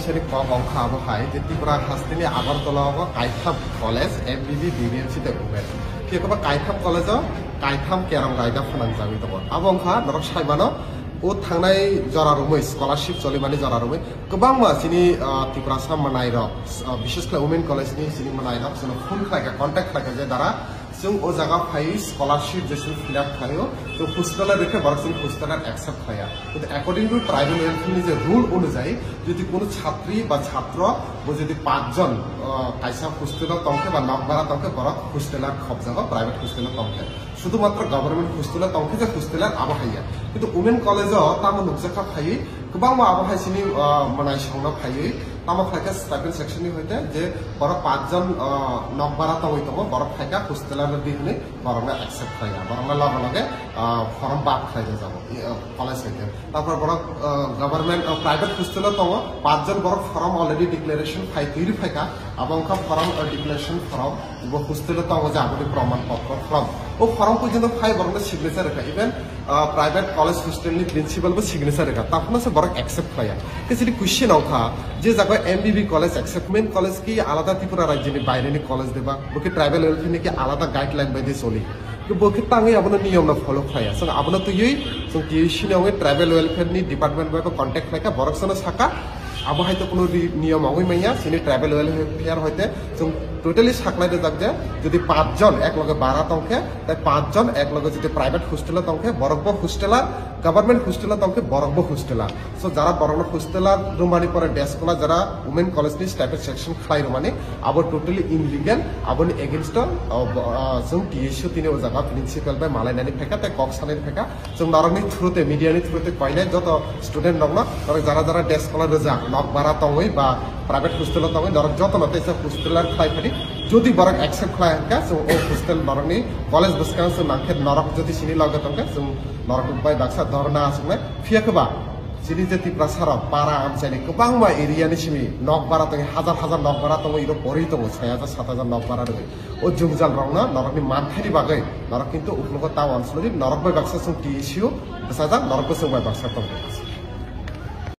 सेनि अंखा बहाय जे Tripura हास्तिनि Agartala कायथाम college MBB बीबीएमसी ते उमेन केकबा कायथाम कलेज कायथाम केराम रायदा फोनांजाबि दङ आबो अंखा नरक साइमानो ओ थांनाय जरारुमै स्कलारशिप चलिमानि जरारुमै गोबां मासिनि त्रिपुरा सामनाय र विशेष खाय वुमेन कलेजनि सिनि मनाय र जों फन खायगा कन्टेक्ट खायगा जे दारा जों ओ जागा फाइ स्कलारशिप जेसुन फिलआप खायो तो हस्टेल रेखे बरसिन हस्टेल एक्सेप्ट खाया तो अकॉर्डिंग टू ट्राइबल वेलफेयरनि जे रूल अनुसार যদি কোনো ছাত্রী বা ছাত্র ও যদি 5 জন কাইসা হস্টেল তংকে বা নকবারা তংকে বড় হস্টেলার খবজাগো প্রাইভেট হস্টেল তংকে শুধুমাত্র গভর্নমেন্ট হস্টেল তংকে যে হস্টেলার আবহাইয়া কিন্তু উমেন কলেজ তামো নুকজাকা ফাই गोबां आबहायसिनि मनाय संना फायै तामा फायका स्टाइपेन्ड सेक्शननि होते जे बर 5 जन नकबारा तंगै दङ बर फायका हस्टेलार दिहने बरना एक्सेप्ट फाया बरना लगे लगे फर्म बाक फायजा जाबो कलेज होते तापर बर गभर्नमेंट प्राइवेट हस्टेल दङ 5 जन बर फर्म अलरेडी डिक्लेरेशन फाय तिरि फायका अबंका फर्म डिक्लेरेशन फर्म वो हस्टेल दङ जाबो प्रमाण पत्र फर्म ओ फर्म को जनो फाय बरना सिग्नेचर रेखा इवन प्राइवेट कॉलेज हॉस्टल नि प्रिंसिपल बो सिग्नेचर रेखा ताफना से बरक एक्सेप्ट खाया किसी क्वेश्चन आउ था जे जगह एमबीबी कॉलेज एक्सेप्टमेंट कॉलेज की आलादा त्रिपुरा राज्य नि बाहर नि कॉलेज देबा बके ट्राइबल वेलफेयर नि की आलादा गाइडलाइन बायदि चली तो बके तांगै आबनो नियम न फॉलो खाया सो आबनो तो यही सो टीसी ने ट्राइबल वेलफेयर नि डिपार्टमेंट बाय कांटेक्ट लायका बरक सन साका आबो हायतो कोनो नियम आगै मैया सिनि ट्राइबल वेलफेयर होते जों टोटली साकलाय दे जाक যদি 5 জন এক লগে 12 তংকে তাই 5 জন এক লগে যদি প্রাইভেট হস্টেল তংকে বরগব হস্টেলার গভর্নমেন্ট হস্টেল তংকে বরগব হস্টেলার সো যারা বরগব হস্টেলার রুমানি পরে ডেস্কলা যারা উমেন কলেজ নি স্টাইপেন্ড সেকশন খাই রুমানি আবো टोटली इनलिगल আবনি এগেইনস্ট जों টিএসইউ তিনে জায়গা প্রিন্সিপাল বাই মালাইনানি फेका তাই কক্সানি फेका जों নরগনি থ্রুতে মিডিয়ানি থ্রুতে কইলে যত স্টুডেন্ট নগনা যারা যারা ডেস্কলা রজা নক 12 তংই বা प्राइवेट हॉस्टेल तंगै नरक जत नते से हॉस्टेलर खाइ फरि जदि बरक एक्सेप्ट खायका सो ओ हॉस्टेल नरकनि कॉलेज बसकां सो नाखे नरक जदि सिनि लगे तंके सो नरक बाय बाक्सा धरना आसमे फियाखबा सिनि जति प्रसार पारा आमसानि गोबां मा एरियानि सिमि नकबारा तंगे हजार हजार नकबारा तंगै इरो परि तंगो 6000 7000 नकबारा रे ओ जुंगजाल रंगना नरकनि मानथारि बागै नरक किन्तु उपलग ता अनसलनि नरक बाय बाक्सा सो टीएसयू बसाजा नरक सो बाय बाक्सा तंगे